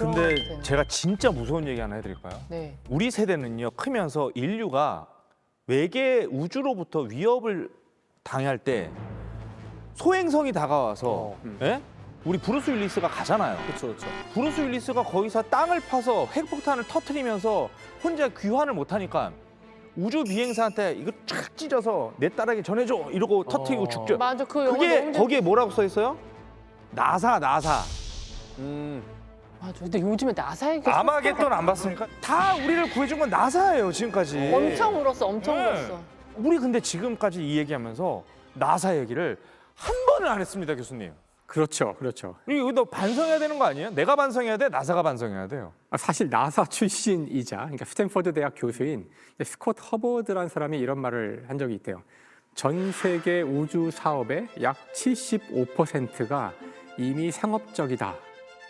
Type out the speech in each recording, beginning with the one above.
그런 근데 것 같아요. 제가 진짜 무서운 얘기 하나 해드릴까요? 네. 우리 세대는요, 크면서 인류가 외계 우주로부터 위협을 당할 때 소행성이 다가와서 예? 우리 브루스 윌리스가 가잖아요. 그렇죠, 그렇죠. 브루스 윌리스가 거기서 땅을 파서 핵폭탄을 터트리면서 혼자 귀환을 못하니까 우주 비행사한테 이거 쫙 찢어서 내 딸에게 전해줘 이러고 터트리고 죽죠. 맞아, 그 영화 그게 너무 거기에 뭐라고 써 있어요? 나사. 맞아. 근데 요즘에 나사 얘기 아마겟돈 안 봤습니까? 다 우리를 구해준 건 나사예요 지금까지. 엄청 울었어, 엄청 네. 울었어. 우리 근데 지금까지 이 얘기하면서 나사 얘기를 한 번을 안 했습니다, 교수님. 그렇죠, 그렇죠. 이거 너 반성해야 되는 거 아니에요? 내가 반성해야 돼? 나사가 반성해야 돼요? 사실 나사 출신이자 그러니까 스탠퍼드 대학 교수인 스콧 허버드라는 사람이 이런 말을 한 적이 있대요. 전 세계 우주 사업의 약 75%가 이미 상업적이다.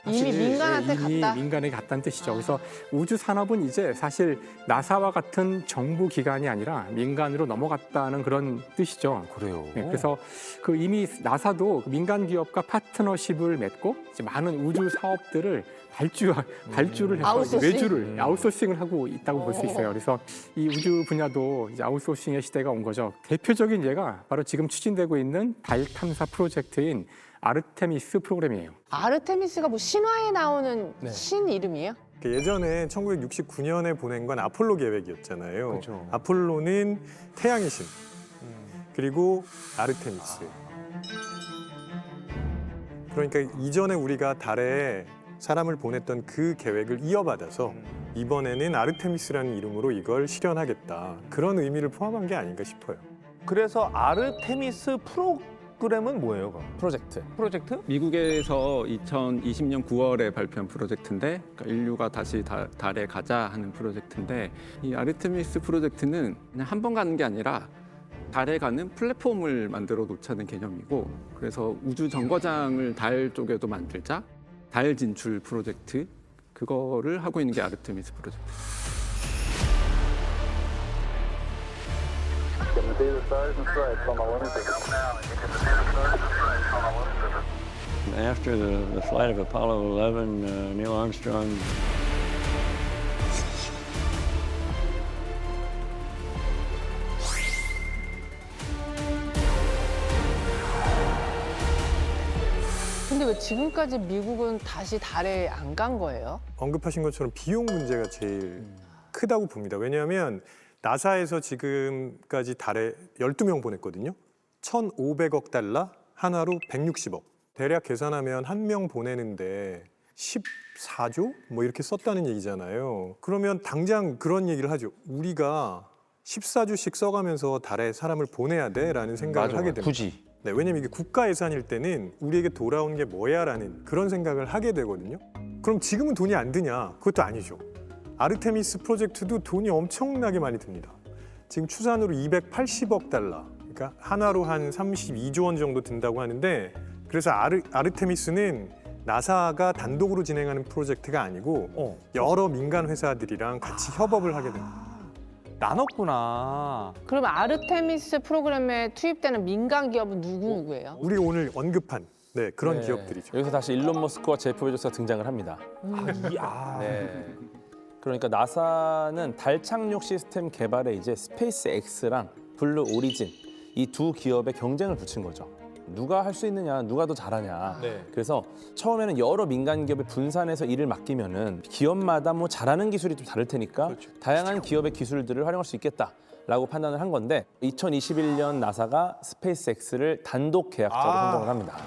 이미 민간한테 이미 갔다? 민간에 갔다는 뜻이죠. 그래서 우주 산업은 이제 사실 나사와 같은 정부 기관이 아니라 민간으로 넘어갔다는 그런 뜻이죠. 그래요. 네, 그래서 그 이미 나사도 민간 기업과 파트너십을 맺고 이제 많은 우주 사업들을 발주를 해서 아웃소싱? 아웃소싱을 하고 있다고 볼 수 있어요. 그래서 이 우주 분야도 이제 아웃소싱의 시대가 온 거죠. 대표적인 예가 바로 지금 추진되고 있는 달 탐사 프로젝트인 아르테미스 프로그램이에요. 아르테미스가 뭐 신화에 나오는 네. 신 이름이에요? 예전에 1969년에 보낸 건 아폴로 계획이었잖아요. 그렇죠. 아폴로는 태양의 신, 그리고 아르테미스. 그러니까 이전에 우리가 달에 사람을 보냈던 그 계획을 이어받아서 이번에는 아르테미스라는 이름으로 이걸 실현하겠다. 그런 의미를 포함한 게 아닌가 싶어요. 그래서 아르테미스 프로그램은 뭐예요? 그럼? 프로젝트? 미국에서 2020년 9월에 발표한 프로젝트인데 그러니까 인류가 다시 달에 가자 하는 프로젝트인데 이 아르테미스 프로젝트는 그냥 한 번 가는 게 아니라 달에 가는 플랫폼을 만들어 놓자는 개념이고 그래서 우주 정거장을 달 쪽에도 만들자 달 진출 프로젝트 그거를 하고 있는 게 아르테미스 프로젝트. Can you see the stars and stripes on the lunar surface? After the flight of Apollo 11, Neil Armstrong 근데 왜 지금까지 미국은 다시 달에 안 간 거예요? 언급하신 것처럼 비용 문제가 제일 크다고 봅니다. 왜냐하면 나사에서 지금까지 달에 12명 보냈거든요. 1,500억 달러, 한화로 160억. 대략 계산하면 한 명 보내는데 14조? 뭐 이렇게 썼다는 얘기잖아요. 그러면 당장 그런 얘기를 하죠. 우리가 14조씩 써가면서 달에 사람을 보내야 돼라는 생각을 맞아, 하게 됩니다. 굳이. 네, 왜냐면 이게 국가 예산일 때는 우리에게 돌아온 게 뭐야라는 그런 생각을 하게 되거든요. 그럼 지금은 돈이 안 드냐? 그것도 아니죠. 아르테미스 프로젝트도 돈이 엄청나게 많이 듭니다. 지금 추산으로 280억 달러, 그러니까 한화로 한 32조 원 정도 든다고 하는데 그래서 아르테미스는 나사가 단독으로 진행하는 프로젝트가 아니고 여러 민간 회사들이랑 같이 협업을 하게 됩니다. 나눴구나. 그럼 아르테미스 프로그램에 투입되는 민간 기업은 누구예요? 우리가 오늘 언급한 그런 네. 기업들이죠. 여기서 다시 일론 머스크와 제프 베조스가 등장을 합니다. 네. 그러니까 나사는 달 착륙 시스템 개발에 이제 스페이스 X랑 블루 오리진 이 두 기업의 경쟁을 붙인 거죠. 누가 할 수 있느냐, 누가 더 잘하냐. 네. 그래서 처음에는 여러 민간 기업에 분산해서 일을 맡기면은 기업마다 뭐 잘하는 기술이 좀 다를 테니까 다양한 기업의 기술들을 활용할 수 있겠다라고 판단을 한 건데 2021년 나사가 스페이스 X를 단독 계약자로 선정을 합니다.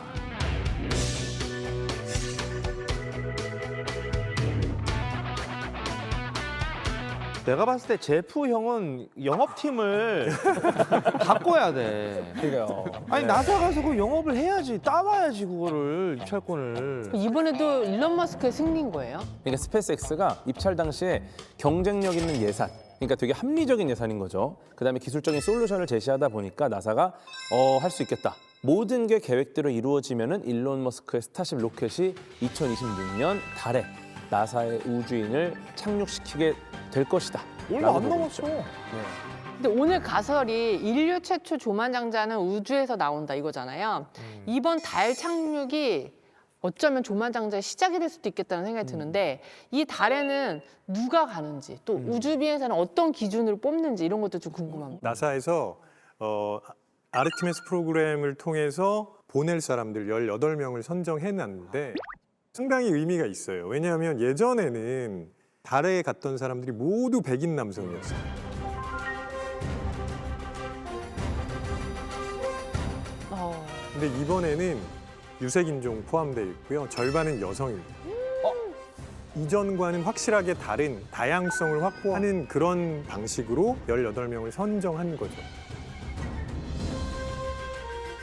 내가 봤을 때 제프 형은 영업팀을 바꿔야 돼. 그러니까요. 아니 나사 가서 그 영업을 해야지. 따와야지 그거를 입찰권을. 이번에도 일론 머스크의 승리인 거예요? 그러니까 스페이스X가 입찰 당시에 경쟁력 있는 예산, 그러니까 되게 합리적인 예산인 거죠. 그다음에 기술적인 솔루션을 제시하다 보니까 나사가 할 수 있겠다. 모든 게 계획대로 이루어지면은 일론 머스크의 스타쉽 로켓이 2026년 달에 나사의 우주인을 착륙시키게 될 것이다. 얼마 안 남았어. 근데 오늘 가설이 인류 최초 조만장자는 우주에서 나온다 이거잖아요. 이번 달 착륙이 어쩌면 조만장자의 시작이 될 수도 있겠다는 생각이 드는데 이 달에는 누가 가는지 또 우주 비행사는 어떤 기준으로 뽑는지 이런 것도 좀 궁금합니다. 나사에서 아르테미스 프로그램을 통해서 보낼 사람들 18명을 선정해놨는데 상당히 의미가 있어요. 왜냐하면 예전에는 달에 갔던 사람들이 모두 백인 남성이었어요. 근데 이번에는 유색인종 포함되어 있고요. 절반은 여성입니다. 이전과는 확실하게 다른 다양성을 확보하는 그런 방식으로 18명을 선정한 거죠.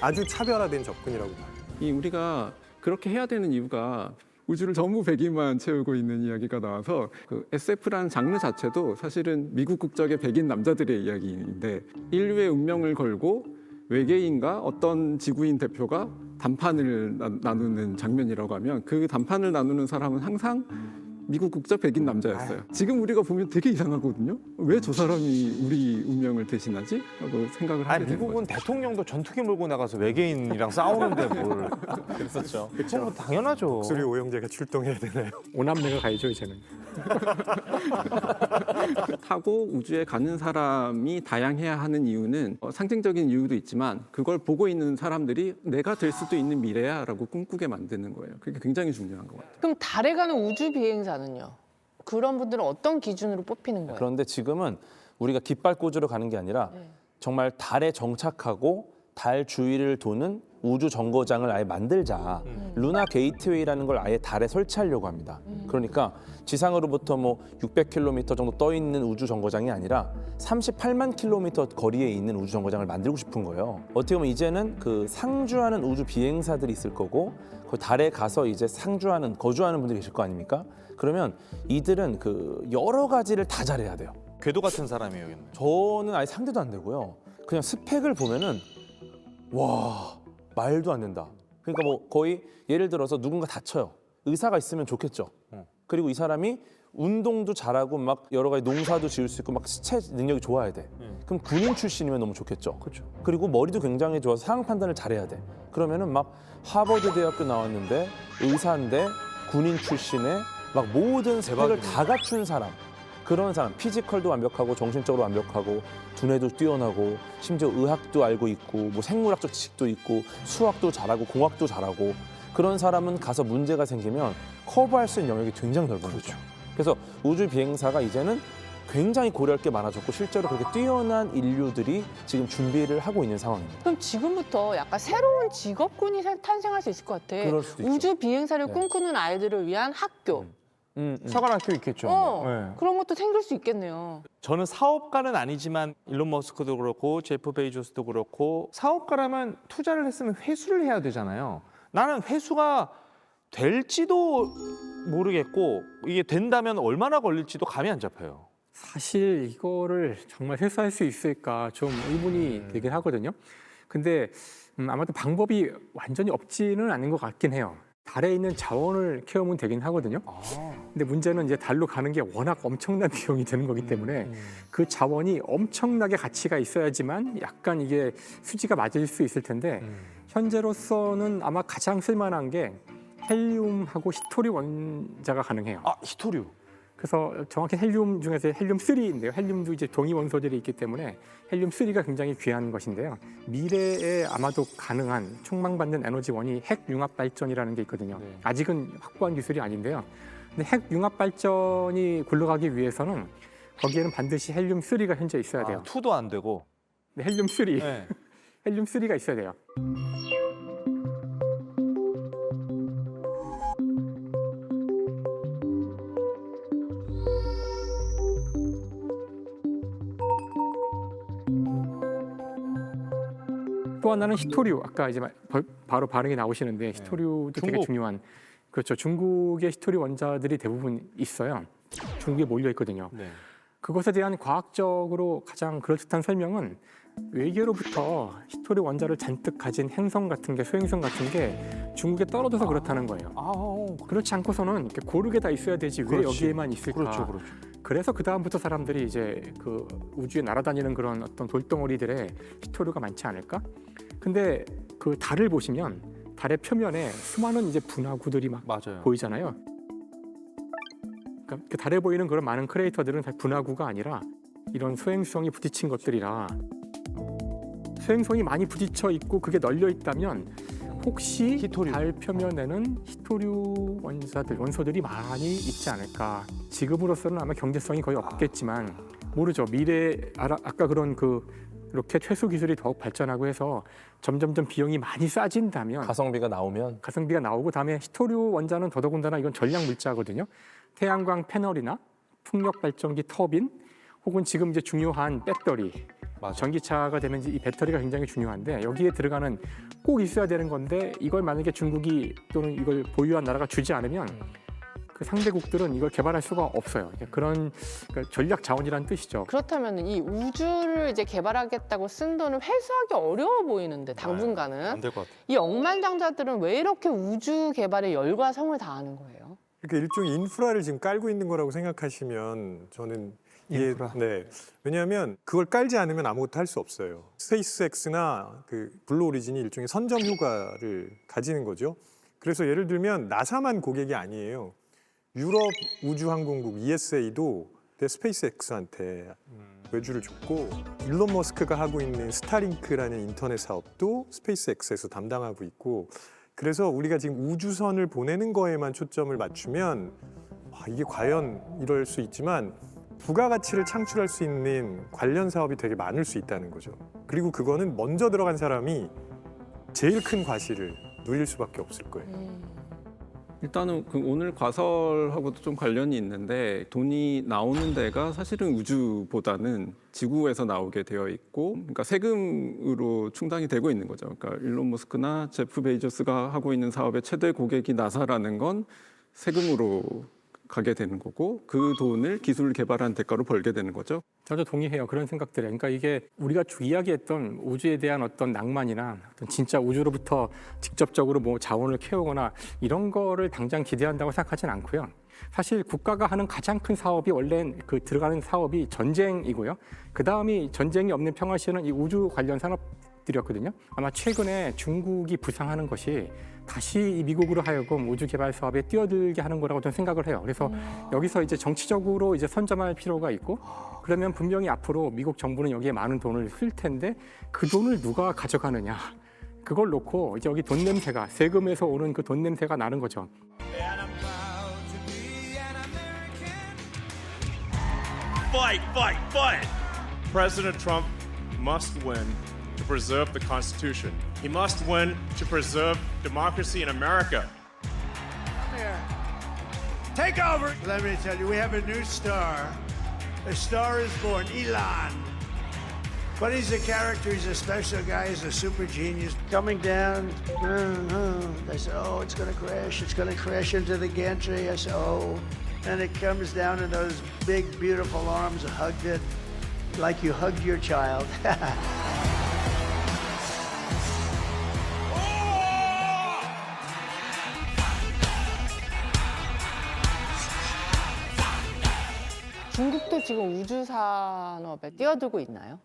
아주 차별화된 접근이라고 봐요. 이 우리가 그렇게 해야 되는 이유가 우주를 전부 백인만 채우고 있는 이야기가 나와서 그 SF라는 장르 자체도 사실은 미국 국적의 백인 남자들의 이야기인데 인류의 운명을 걸고 외계인과 어떤 지구인 대표가 단판을 나누는 장면이라고 하면 그 단판을 나누는 사람은 항상 미국 국적 백인 남자였어요. 지금 우리가 보면 되게 이상하거든요. 왜 저 사람이 우리 운명을 대신하지? 라고 생각을 하게 되는 미국은 거죠. 대통령도 전투기 몰고 나가서 외계인이랑 싸우는데 뭘. 그랬었죠. 그건 뭐 당연하죠. 목소리 오영재가 출동해야 되나요? 오남매가 가야죠 이제는. 타고 우주에 가는 사람이 다양해야 하는 이유는 상징적인 이유도 있지만 그걸 보고 있는 사람들이 내가 될 수도 있는 미래야라고 꿈꾸게 만드는 거예요. 그게 굉장히 중요한 것 같아요. 그럼 달에 가는 우주 비행사는요? 그런 분들은 어떤 기준으로 뽑히는 거예요? 그런데 지금은 우리가 깃발 꽂으러 가는 게 아니라 정말 달에 정착하고 달 주위를 도는 우주 정거장을 아예 만들자. 루나 게이트웨이라는 걸 아예 달에 설치하려고 합니다. 그러니까 지상으로부터 뭐 600km 정도 떠 있는 우주 정거장이 아니라 38만 킬로미터 거리에 있는 우주 정거장을 만들고 싶은 거예요. 어떻게 보면 이제는 그 상주하는 우주 비행사들이 있을 거고 그 달에 가서 이제 상주하는 거주하는 분들이 계실 거 아닙니까? 그러면 이들은 그 여러 가지를 다 잘해야 돼요. 궤도 같은 사람이에요. 여기는. 저는 아예 상대도 안 되고요. 그냥 스펙을 보면은 와 말도 안 된다. 그러니까 뭐 거의 예를 들어서 누군가 다쳐요. 의사가 있으면 좋겠죠. 그리고 이 사람이 운동도 잘하고 막 여러 가지 농사도 지을 수 있고 막 시체 능력이 좋아야 돼. 그럼 군인 출신이면 너무 좋겠죠. 그렇죠. 그리고 머리도 굉장히 좋아서 상황 판단을 잘해야 돼. 그러면은 막 하버드 대학교 나왔는데 의사인데 군인 출신에 막 모든 스펙을 다 갖춘 사람. 그런 사람, 피지컬도 완벽하고 정신적으로 완벽하고 두뇌도 뛰어나고 심지어 의학도 알고 있고 뭐 생물학적 지식도 있고 수학도 잘하고 공학도 잘하고 그런 사람은 가서 문제가 생기면 커버할 수 있는 영역이 굉장히 넓은 거죠. 그래서 우주 비행사가 이제는 굉장히 고려할 게 많아졌고 실제로 그렇게 뛰어난 인류들이 지금 준비를 하고 있는 상황입니다. 그럼 지금부터 약간 새로운 직업군이 탄생할 수 있을 것 같아. 그럴 수도 있죠. 우주 비행사를 네. 꿈꾸는 아이들을 위한 학교. 사관학교 있겠죠. 네. 그런 것도 생길 수 있겠네요. 저는 사업가는 아니지만 일론 머스크도 그렇고 제프 베이조스도 그렇고 사업가라면 투자를 했으면 회수를 해야 되잖아요. 나는 회수가 될지도 모르겠고 이게 된다면 얼마나 걸릴지도 감이 안 잡혀요. 사실 이거를 정말 회수할 수 있을까 좀 의문이 들긴 하거든요. 근데 아마도 방법이 완전히 없지는 않은 것 같긴 해요. 달에 있는 자원을 캐오면 되긴 하거든요. 근데 문제는 이제 달로 가는 게 워낙 엄청난 비용이 드는 거기 때문에 그 자원이 엄청나게 가치가 있어야지만 약간 이게 수지가 맞을 수 있을 텐데 현재로서는 아마 가장 쓸만한 게 헬륨하고 히토리움 원자가 가능해요. 아, 히토류. 그래서 정확히 헬륨 중에서 헬륨3인데요. 헬륨도 이제 동위 원소들이 있기 때문에 헬륨3가 굉장히 귀한 것인데요. 미래에 아마도 가능한 촉망받는 에너지원이 핵융합 발전이라는 게 있거든요. 네. 아직은 확보한 기술이 아닌데요. 근데 핵융합 발전이 굴러가기 위해서는 거기에는 반드시 헬륨3가 현재 있어야 돼요. 투도 안 되고. 네, 헬륨3, 네. 헬륨3가 있어야 돼요. 또 하나는 히토류. 아까 이제 바로 반응이 나오시는데 히토류도 되게 중국. 중요한. 그렇죠. 중국의 히토류 원자들이 대부분 있어요. 중국에 몰려 있거든요. 네. 그것에 대한 과학적으로 가장 그럴듯한 설명은 외계로부터 히토류 원자를 잔뜩 가진 행성 같은 게 소행성 같은 게 중국에 떨어져서 그렇다는 거예요. 그렇지 않고서는 이렇게 고르게 다 있어야 되지 왜 그렇지. 여기에만 있을까? 그렇죠, 그렇죠. 그래서 그 다음부터 사람들이 이제 그 우주에 날아다니는 그런 어떤 돌덩어리들의 히토류가 많지 않을까? 근데 그 달을 보시면 달의 표면에 수많은 이제 분화구들이 막 맞아요. 보이잖아요. 그러니까 그 달에 보이는 그런 많은 크레이터들은 다 분화구가 아니라 이런 소행성이 부딪힌 것들이라 소행성이 많이 부딪혀 있고 그게 널려 있다면 혹시 히토류. 달 표면에는 히토류 원소들이 많이 있지 않을까. 지금으로서는 아마 경제성이 거의 없겠지만 모르죠. 미래 아까 그런 그 로켓 회수 기술이 더욱 발전하고 해서 점점점 비용이 많이 싸진다면 가성비가 나오면 가성비가 나오고 다음에 히토류 원자는 더더군다나 이건 전략 물자거든요. 태양광 패널이나 풍력 발전기 터빈 혹은 지금 이제 중요한 배터리 맞아. 전기차가 되면 이제 이 배터리가 굉장히 중요한데 여기에 들어가는 꼭 있어야 되는 건데 이걸 만약에 중국이 또는 이걸 보유한 나라가 주지 않으면 그 상대국들은 이걸 개발할 수가 없어요. 그런 그러니까 전략 자원이라는 뜻이죠. 그렇다면 이 우주를 이제 개발하겠다고 쓴 돈을 회수하기 어려워 보이는데 당분간은 안 될 것 같아. 이 억만장자들은 왜 이렇게 우주 개발에 열과 성을 다하는 거예요? 그러니까 일종의 인프라를 지금 깔고 있는 거라고 생각하시면 저는 인프라. 네. 왜냐하면 그걸 깔지 않으면 아무것도 할 수 없어요. 스페이스X나 그 블루 오리진이 일종의 선점 효과를 가지는 거죠. 그래서 예를 들면 나사만 고객이 아니에요. 유럽 우주항공국 ESA도 스페이스X한테 외주를 줬고 일론 머스크가 하고 있는 스타링크라는 인터넷 사업도 스페이스X에서 담당하고 있고 그래서 우리가 지금 우주선을 보내는 거에만 초점을 맞추면 이게 과연 이럴 수 있지만 부가가치를 창출할 수 있는 관련 사업이 되게 많을 수 있다는 거죠. 그리고 그거는 먼저 들어간 사람이 제일 큰 과실을 누릴 수밖에 없을 거예요. 일단은 그 오늘 과설하고도 좀 관련이 있는데 돈이 나오는 데가 사실은 우주보다는 지구에서 나오게 되어 있고 그러니까 세금으로 충당이 되고 있는 거죠. 그러니까 일론 머스크나 제프 베이조스가 하고 있는 사업의 최대 고객이 나사라는 건 세금으로 가게 되는 거고 그 돈을 기술 개발한 대가로 벌게 되는 거죠. 저도 동의해요. 그런 생각들에. 그러니까 이게 우리가 이야기했던 우주에 대한 어떤 낭만이나 어떤 진짜 우주로부터 직접적으로 뭐 자원을 캐오거나 이런 거를 당장 기대한다고 생각하진 않고요. 사실 국가가 하는 가장 큰 사업이 원래 그 들어가는 사업이 전쟁이고요. 그 다음이 전쟁이 없는 평화 시에는 이 우주 관련 산업들이었거든요. 아마 최근에 중국이 부상하는 것이 다시 이 미국으로 하여금 우주 개발 사업에 뛰어들게 하는 거라고 저는 생각을 해요. 그래서 여기서 이제 정치적으로 이제 선점할 필요가 있고 그러면 분명히 앞으로 미국 정부는 여기에 많은 돈을 쓸 텐데 그 돈을 누가 가져가느냐. 그걸 놓고 이제 여기 돈 냄새가 세금에서 오는 그 돈 냄새가 나는 거죠. Fight, fight, fight! President Trump must win to preserve the Constitution. He must win to preserve democracy in America. Take over! Let me tell you, we have a new star. A star is born, Elon. But he's a character, he's a special guy, he's a super genius. Coming down, they say, oh, it's gonna crash into the gantry. I say, oh. And it comes down in those big, beautiful arms, hugged it like you hugged your child. 중국도 지금 우주 산업에 뛰어들고 있나요?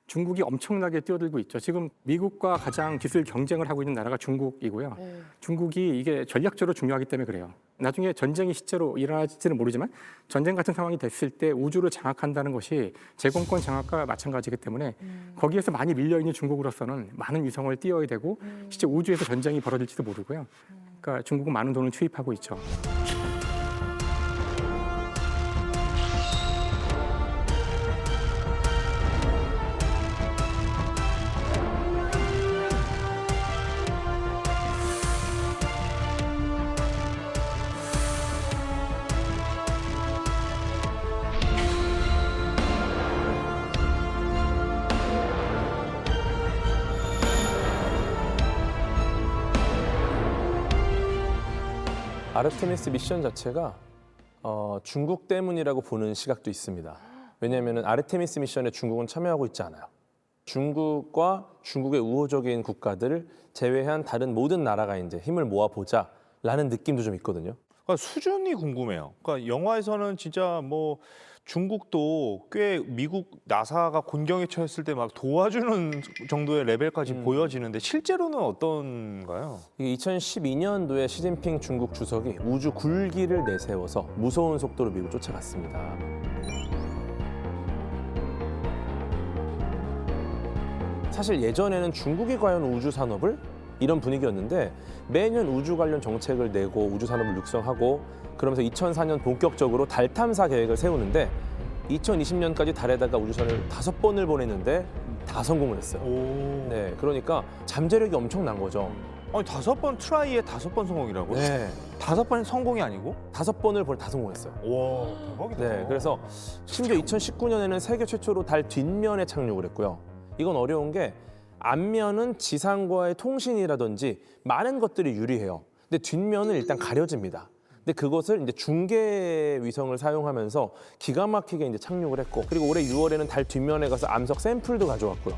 중국이 엄청나게 뛰어들고 있죠. 지금 미국과 가장 기술 경쟁을 하고 있는 나라가 중국이고요. 중국이 이게 전략적으로 중요하기 때문에 그래요. 나중에 전쟁이 실제로 일어날지는 모르지만 전쟁 같은 상황이 됐을 때 우주를 장악한다는 것이 제공권 장악과 마찬가지이기 때문에 거기에서 많이 밀려있는 중국으로서는 많은 위성을 띄워야 되고 실제 우주에서 전쟁이 벌어질지도 모르고요. 그러니까 중국은 많은 돈을 투입하고 있죠. 아르테미스 미션 자체가 중국 때문이라고 보는 시각도 있습니다. 왜냐하면 아르테미스 미션에 중국은 참여하고 있지 않아요. 중국과 중국의 우호적인 국가들을 제외한 다른 모든 나라가 이제 힘을 모아보자라는 느낌도 좀 있거든요. 그러니까 수준이 궁금해요. 그러니까 영화에서는 진짜 뭐 중국도 꽤 미국 나사가 곤경에 처했을 때 막 도와주는 정도의 레벨까지 보여지는데 실제로는 어떤가요? 2012년도에 시진핑 중국 주석이 우주 굴기를 내세워서 무서운 속도로 미국 쫓아갔습니다. 사실 예전에는 중국이 과연 우주 산업을 이런 분위기였는데 매년 우주 관련 정책을 내고 우주 산업을 육성하고 그러면서 2004년 본격적으로 달 탐사 계획을 세우는데 2020년까지 달에다가 우주선을 5번을 보냈는데 다 성공을 했어요. 네, 그러니까 잠재력이 엄청난 거죠. 아니 5번 트라이에 5번 성공이라고요? 네, 5번이 성공이 아니고? 5번을 다 성공했어요. 와 대박이다. 네, 그래서 심지어 2019년에는 세계 최초로 달 뒷면에 착륙을 했고요. 이건 어려운 게 앞면은 지상과의 통신이라든지 많은 것들이 유리해요. 근데 뒷면은 일단 가려집니다. 근데 그것을 이제 중계 위성을 사용하면서 기가 막히게 이제 착륙을 했고, 그리고 올해 6월에는 달 뒷면에 가서 암석 샘플도 가져왔고요.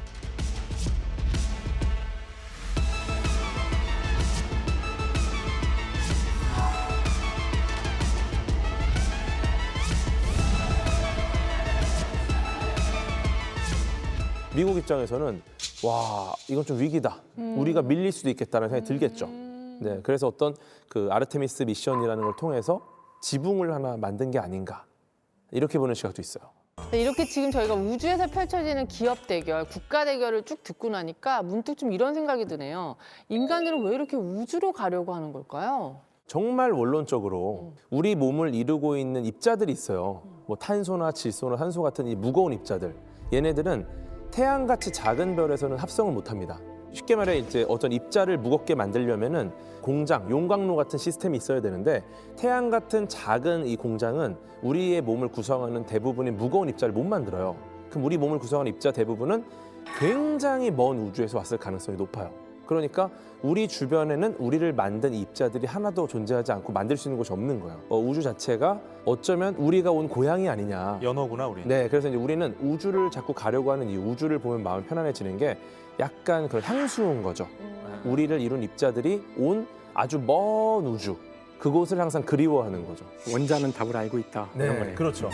미국 입장에서는 와, 이건 좀 위기다. 우리가 밀릴 수도 있겠다는 생각이 들겠죠. 네, 그래서 어떤 그 아르테미스 미션이라는 걸 통해서 지붕을 하나 만든 게 아닌가. 이렇게 보는 시각도 있어요. 이렇게 지금 저희가 우주에서 펼쳐지는 기업 대결, 국가 대결을 쭉 듣고 나니까 문득 좀 이런 생각이 드네요. 인간들은 왜 이렇게 우주로 가려고 하는 걸까요? 정말 원론적으로 우리 몸을 이루고 있는 입자들이 있어요. 뭐 탄소나 질소나 산소 같은 이 무거운 입자들. 얘네들은 태양같이 작은 별에서는 합성을 못합니다. 쉽게 말해 이제 어떤 입자를 무겁게 만들려면은 공장, 용광로 같은 시스템이 있어야 되는데 태양 같은 작은 이 공장은 우리의 몸을 구성하는 대부분의 무거운 입자를 못 만들어요. 그럼 우리 몸을 구성하는 입자 대부분은 굉장히 먼 우주에서 왔을 가능성이 높아요. 그러니까 우리 주변에는 우리를 만든 이 입자들이 하나도 존재하지 않고 만들 수 있는 곳이 없는 거예요. 우주 자체가 어쩌면 우리가 온 고향이 아니냐. 연어구나 우리. 네, 그래서 이제 우리는 우주를 자꾸 가려고 하는 이 우주를 보면 마음이 편안해지는 게 약간 그런 향수인 거죠. 우리를 이룬 입자들이 온 아주 먼 우주, 그곳을 항상 그리워하는 거죠. 원자는 답을 알고 있다. 이런 거예요. 그렇죠.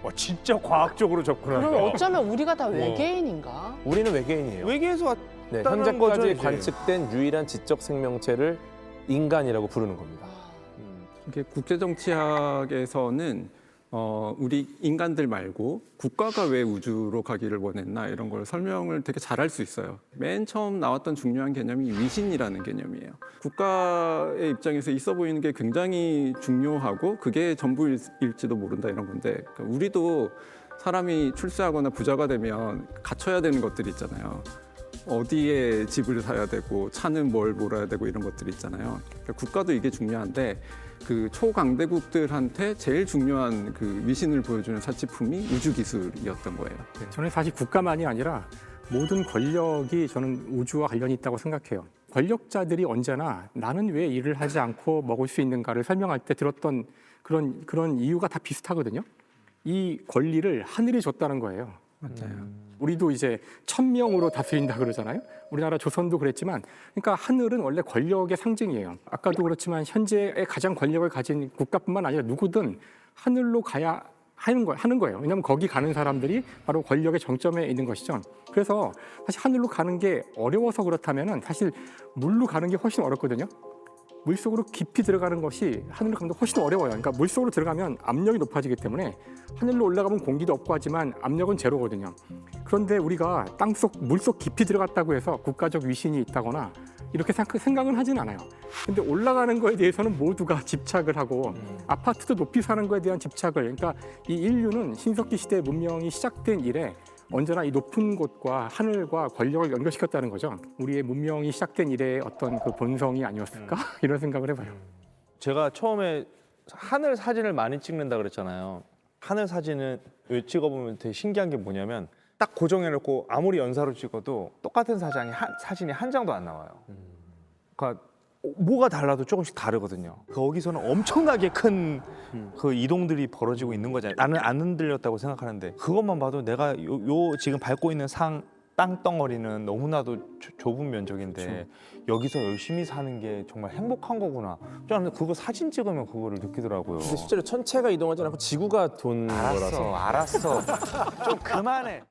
와, 진짜 과학적으로 접근한다. 그럼 어쩌면 우리가 다 외계인인가? 우리는 외계인이에요. 외계에서 왔. 네, 있다는 현재까지 거죠, 이제. 관측된 유일한 지적 생명체를 인간이라고 부르는 겁니다. 이게 국제 정치학에서는 우리 인간들 말고 국가가 왜 우주로 가기를 원했나 이런 걸 설명을 되게 잘할 수 있어요. 맨 처음 나왔던 중요한 개념이 위신이라는 개념이에요. 국가의 입장에서 있어 보이는 게 굉장히 중요하고 그게 전부일지도 모른다 이런 건데, 그러니까 우리도 사람이 출세하거나 부자가 되면 갖춰야 되는 것들이 있잖아요. 어디에 집을 사야 되고 차는 뭘 몰아야 되고 이런 것들이 있잖아요. 그러니까 국가도 이게 중요한데 그 초강대국들한테 제일 중요한 그 위신을 보여주는 사치품이 우주 기술이었던 거예요. 저는 사실 국가만이 아니라 모든 권력이 저는 우주와 관련이 있다고 생각해요. 권력자들이 언제나 나는 왜 일을 하지 않고 먹을 수 있는가를 설명할 때 들었던 그런 이유가 다 비슷하거든요. 이 권리를 하늘이 줬다는 거예요. 맞아요. 우리도 이제 1000명으로 다스린다 그러잖아요. 우리나라 조선도 그랬지만, 그러니까 하늘은 원래 권력의 상징이에요. 아까도 그렇지만 현재의 가장 권력을 가진 국가뿐만 아니라 누구든 하늘로 가야 하는 거예요. 왜냐하면 거기 가는 사람들이 바로 권력의 정점에 있는 것이죠. 그래서 사실 하늘로 가는 게 어려워서 그렇다면은 사실 물로 가는 게 훨씬 어렵거든요. 물속으로 깊이 들어가는 것이 하늘로 가는 게 훨씬 어려워요. 그러니까 물속으로 들어가면 압력이 높아지기 때문에 하늘로 올라가면 공기도 없고 하지만 압력은 제로거든요. 그런데 우리가 땅속, 물속 깊이 들어갔다고 해서 국가적 위신이 있다거나 이렇게 생각은 하진 않아요. 근데 올라가는 거에 대해서는 모두가 집착을 하고 아파트도 높이 사는 거에 대한 집착을, 그러니까 이 인류는 신석기 시대 문명이 시작된 이래 언제나 이 높은 곳과 하늘과 권력을 연결시켰다는 거죠. 우리의 문명이 시작된 이래의 어떤 그 본성이 아니었을까? 이런 생각을 해봐요. 제가 처음에 하늘 사진을 많이 찍는다 그랬잖아요. 하늘 사진은 찍어보면 되게 신기한 게 뭐냐면 딱 고정해놓고 아무리 연사로 찍어도 똑같은 사진이 한 장도 안 나와요. 그러니까 뭐가 달라도 조금씩 다르거든요. 거기서는 엄청나게 큰 그 이동들이 벌어지고 있는 거잖아요. 나는 안 흔들렸다고 생각하는데 그것만 봐도 내가 요 지금 밟고 있는 땅덩어리는 너무나도 좁은 면적인데 여기서 열심히 사는 게 정말 행복한 거구나. 저는 그거 사진 찍으면 그거를 느끼더라고요. 근데 실제로 천체가 이동하지 않고 지구가 돈 거라서. 알았어. 좀 그만해.